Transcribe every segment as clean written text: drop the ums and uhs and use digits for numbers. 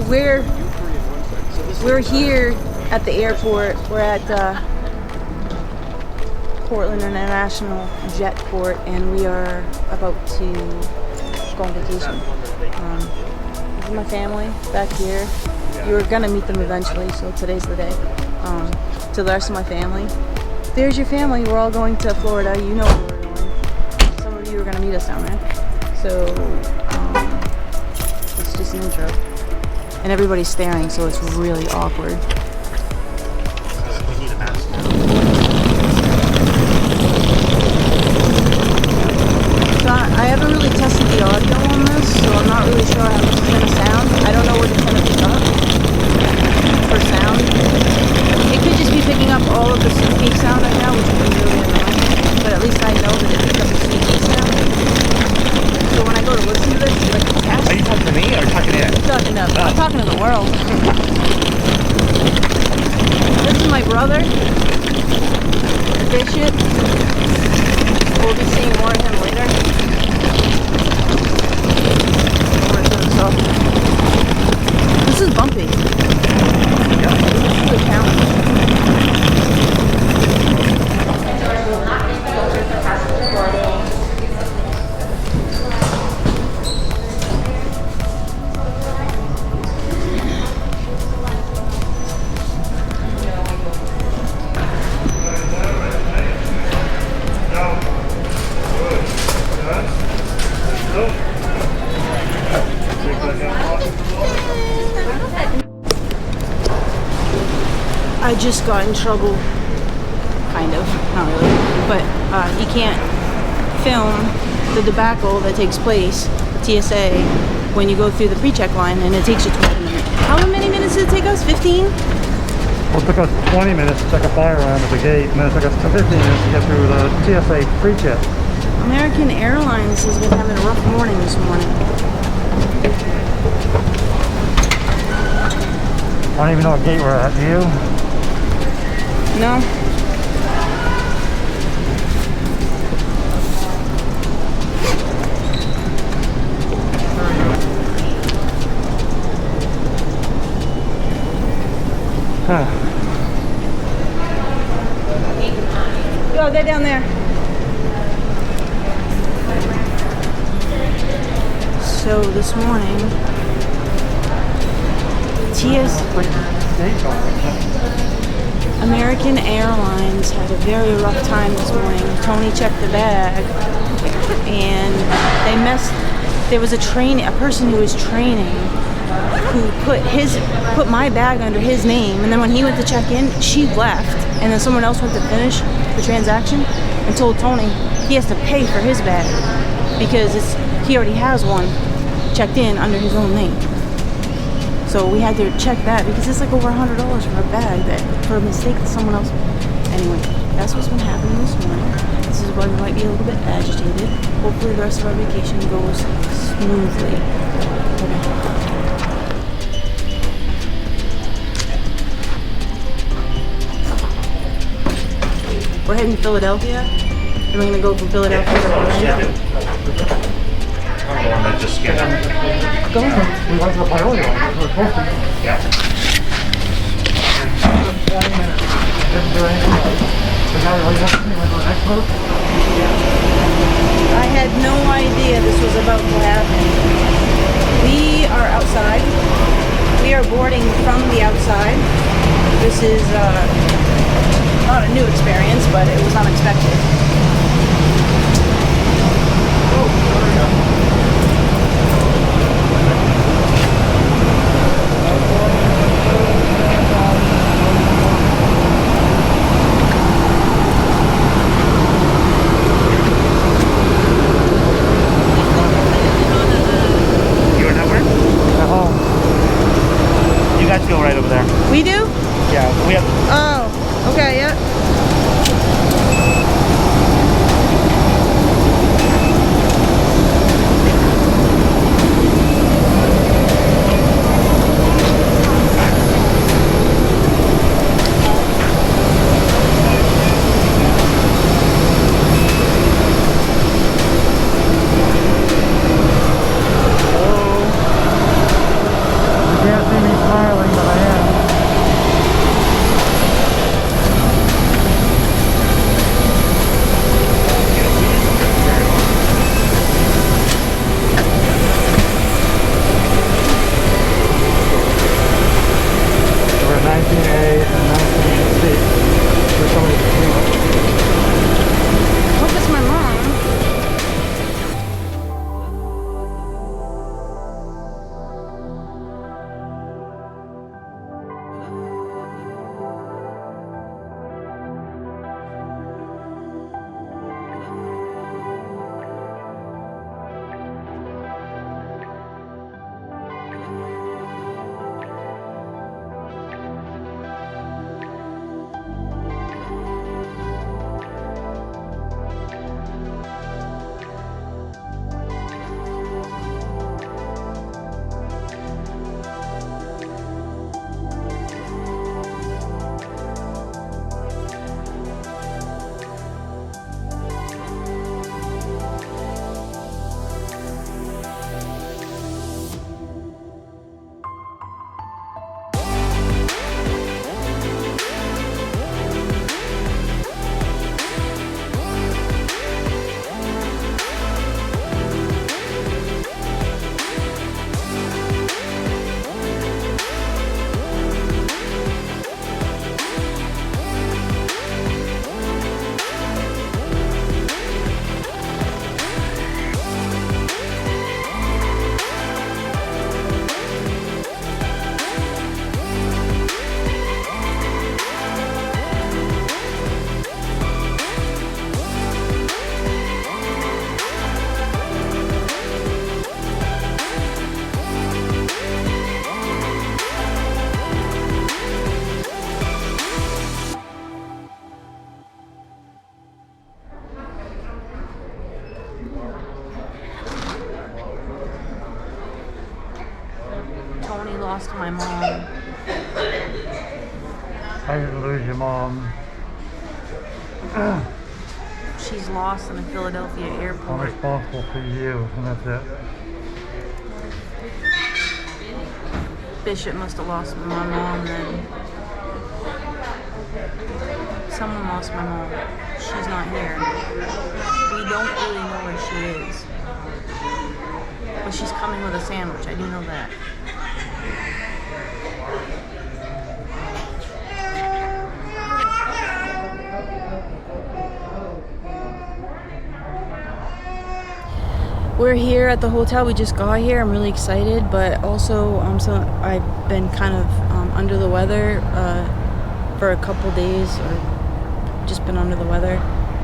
we're here at the airport. We're at Portland International Jetport, and we are about to go on vacation. This is my family back here. You're gonna meet them eventually, so today's the day. To the rest of my family, there's your family. We're all going to Florida. You know where we're going. Some of you are gonna meet us down there. So it's just an intro, and everybody's staring, so it's really awkward. We need a mask now. So I haven't really tested the audio on this, so I'm not really sure how it's gonna sound. I don't know what it's gonna pick up for sound. It could just be picking up all of the suitcase sound right now, which would be really annoying. But at least I know that it picks up the suitcase sound. So when I go to listen to this, it's like a test. Are you talking to me or talking to him? I'm talking to the world. This is my brother. This shit. We'll be seeing more of him later. This is bumpy. This is the challenge. I just got in trouble, kind of, not really, but you can't film the debacle that takes place at TSA when you go through the pre-check line, and it takes you 20 minutes. How many minutes did it take us? 15? Well, it took us 20 minutes to check a fire around at the gate, and then it took us 15 minutes to get through the TSA pre-check. American Airlines has been having a rough morning this morning. I don't even know what gate we're at, do you? No. Go, they're down there. So this morning, American Airlines had a very rough time this morning. Tony checked the bag, and there was a person who was training who put my bag under his name, and then when he went to check in, she left, and then someone else went to finish the transaction and told Tony he has to pay for his bag because he already has one checked in under his own name. So we had to check that because it's like over $100 for a bag for a mistake that someone else. Anyway, that's what's been happening this morning. This is why we might be a little bit agitated. Hopefully the rest of our vacation goes smoothly. Okay. We're heading to Philadelphia. And we're gonna go from Philadelphia to Orlando. Just get them. Go ahead. We went to the priority line. We're supposed to. Yeah. Didn't do anything else. So now we have to see when the next move. I had no idea this was about to happen. We are outside. We are boarding from the outside. This is not a new experience, but it was unexpected. Oh, there we go. Go right over there. We do? Yeah, we have. Oh, okay, yeah. lost my mom. How did you lose your mom? She's lost in the Philadelphia I'm airport. responsible for you, and that's it. Bishop must have lost my mom then. Someone lost my mom. She's not here. We don't really know where she is. But she's coming with a sandwich. I do know that. We're here at the hotel. We just got here. I'm really excited, but also I've been kind of under the weather for a couple days, or just been under the weather,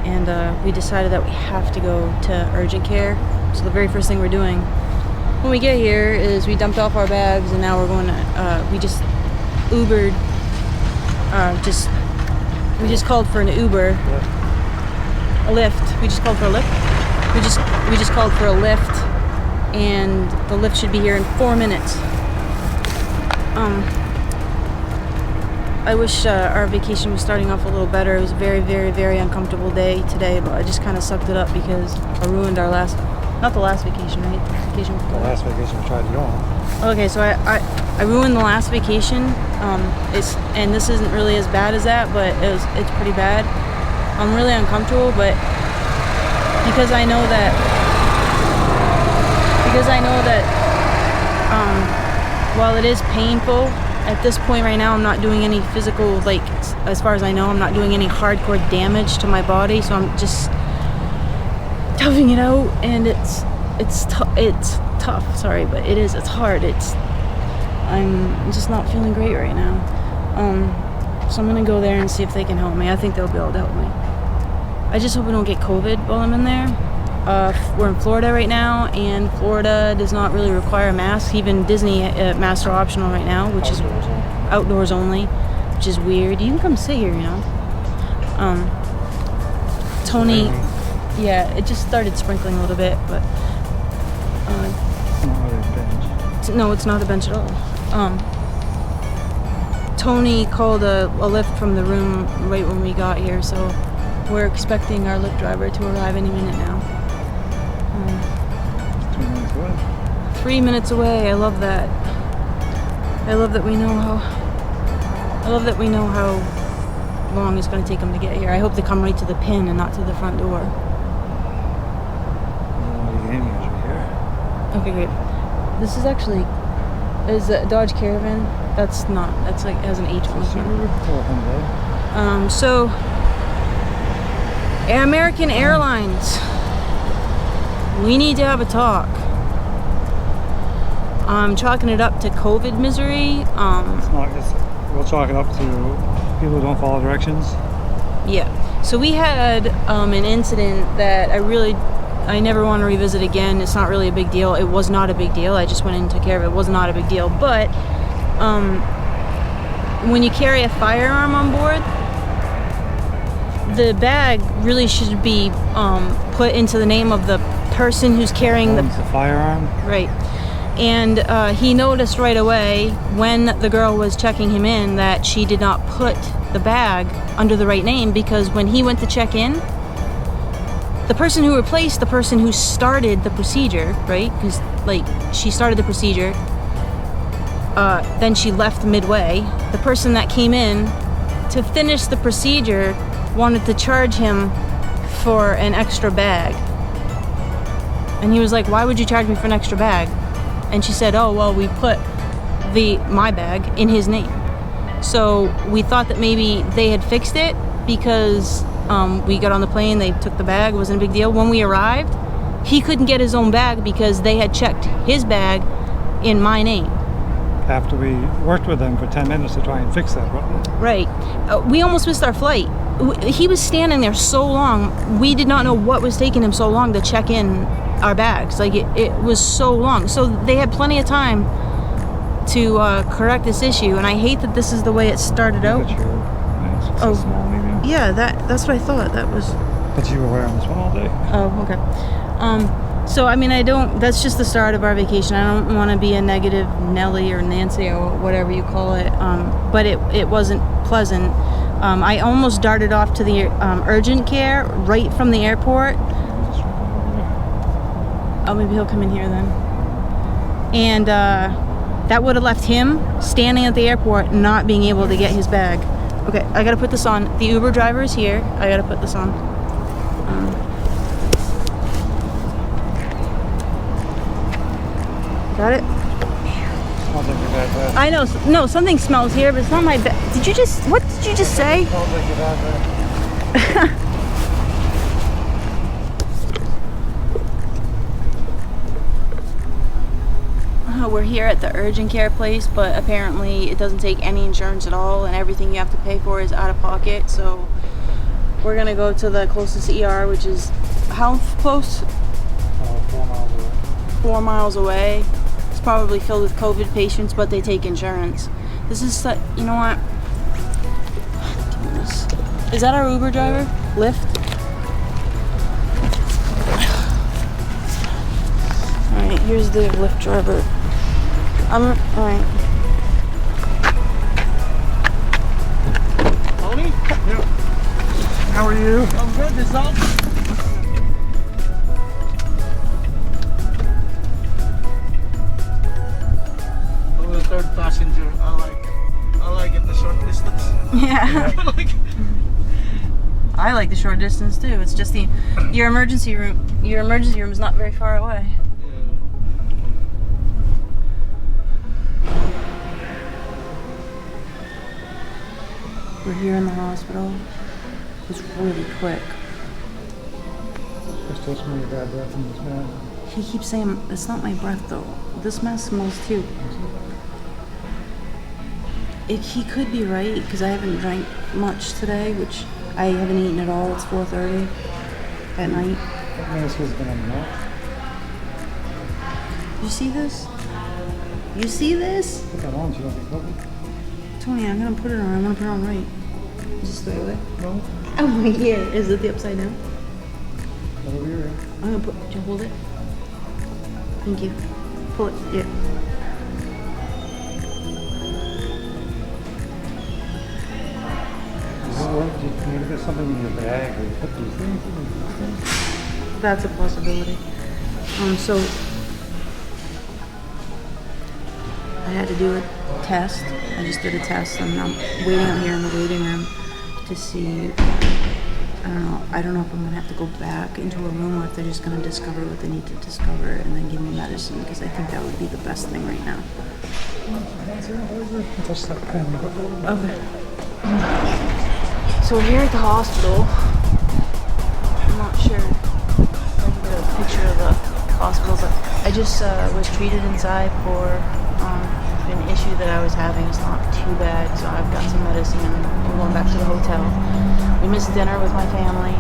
and we decided that we have to go to urgent care. So the very first thing we're doing when we get here is we dumped off our bags, and now we're going to we just Ubered. We just called for an Uber, a Lyft. We just called for a Lyft. We just called for a lift, and the lift should be here in 4 minutes. I wish our vacation was starting off a little better. It was a very, very, very uncomfortable day today, but I just kind of sucked it up because I ruined our not the last vacation, right? Vacation before. The last vacation we tried to go on. Okay, so I ruined the last vacation. And this isn't really as bad as that, but it's pretty bad. I'm really uncomfortable, but because I know that while it is painful, at this point right now I'm not doing any physical, like, as far as I know, I'm not doing any hardcore damage to my body, so I'm just toughing it out, and it's tough, sorry, but it's hard. I'm just not feeling great right now. So I'm gonna go there and see if they can help me. I think they'll be able to help me. I just hope I don't get COVID while I'm in there. We're in Florida right now, and Florida does not really require masks. Even Disney masks are optional right now, which is outdoors only, which is weird. You can come sit here, you know. Tony, yeah, it just started sprinkling a little bit, but It's not really a bench. no, it's not a bench at all. Tony called a lift from the room right when we got here, so we're expecting our Lyft driver to arrive any minute now. 2 minutes away. 3 minutes away. I love that. I love that we know how long it's going to take them to get here. I hope they come right to the pin and not to the front door. Okay, great. This is actually a Dodge Caravan. That's like it has an H on it. So American Airlines, we need to have a talk. I'm chalking it up to COVID misery. We'll chalk it up to people who don't follow directions. Yeah. So we had an incident that I never want to revisit again. It's not really a big deal. It was not a big deal. I just went in and took care of it. It was not a big deal. But when you carry a firearm on board, the bag really should be put into the name of the person who's carrying the firearm. Right. And he noticed right away when the girl was checking him in that she did not put the bag under the right name, because when he went to check in, the person who replaced the person who started the procedure, right? Because she started the procedure, then she left midway. The person that came in to finish the procedure wanted to charge him for an extra bag. And he was like, "Why would you charge me for an extra bag?" And she said, "Oh, well, we put my bag in his name." So we thought that maybe they had fixed it because we got on the plane, they took the bag, it wasn't a big deal. When we arrived, he couldn't get his own bag because they had checked his bag in my name. After we worked with them for 10 minutes to try and fix that problem. Right. We almost missed our flight. He was standing there so long. We did not know what was taking him so long to check in our bags. It was so long. So they had plenty of time to correct this issue, and I hate that this is the way it started out. Oh, small, maybe. Yeah, that's what I thought. That was. But you were wearing this one all day. Oh, okay. So I mean, that's just the start of our vacation. I don't want to be a negative Nelly or Nancy or whatever you call it, but it wasn't pleasant. I almost darted off to the urgent care right from the airport. Oh, maybe he'll come in here then. And that would have left him standing at the airport not being able to get his bag. Okay, I gotta put this on. The Uber driver is here. I gotta put this on. Got it? Smells like your bad. I know. No, something smells here, but it's not my bag. What did you just say? Smells like your bad. We're here at the urgent care place, but apparently it doesn't take any insurance at all, and everything you have to pay for is out of pocket. So we're gonna go to the closest ER, which is how close? 4 miles away. 4 miles away. It's probably filled with COVID patients, but they take insurance. This is, you know what? Is that our Uber driver? Lyft? All right, here's the Lyft driver. All right. Tony? Yep. How are you? I'm good. Yourself? I'm the third passenger. I like it the short distance. Yeah. I I like the short distance too. It's just your emergency room. Your emergency room is not very far away. We're here in the hospital. It's really quick. There's still some really bad breath in this man. He keeps saying, it's not my breath though. This mess smells too. He could be right, because I haven't drank much today, which I haven't eaten at all. It's 4:30 at night. That mask has been on melt. You see this? You see this? Put that on so you don't be covered. Tony, I'm gonna put it on. I'm gonna put it on right. Is this the other way? No. Oh my god. Is it the upside down? Not over here. I'm gonna put, do you hold it? Thank you. Pull it, yeah. Or do you maybe there's something in your bag where you put these things in? That's a possibility. So I had to do a test. I just did a test, and I'm waiting out here in the waiting room to see. I don't know if I'm gonna have to go back into a room, or if they're just gonna discover what they need to discover and then give me medicine, because I think that would be the best thing right now. Touch that pen. Okay. So we're here at the hospital. I'm not sure if I can get a picture of the hospital, but I just was treated inside for an issue that I was having. It's not too bad, so I've got some medicine and we're going back to the hotel. We missed dinner with my family,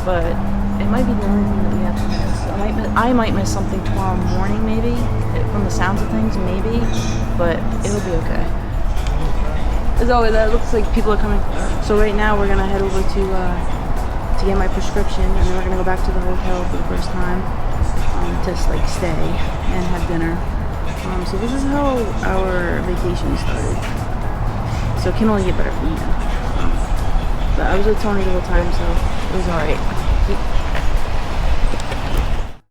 but it might be the only thing that we have to miss. I might miss something tomorrow morning, maybe, from the sounds of things, maybe, but it'll be okay. As always, that looks like people are coming. So right now we're gonna head over to get my prescription, and then we're gonna go back to the hotel for the first time to like stay and have dinner. So this is how our vacation started. So it can only get better from here. But I was with Tony the whole time, so it was alright.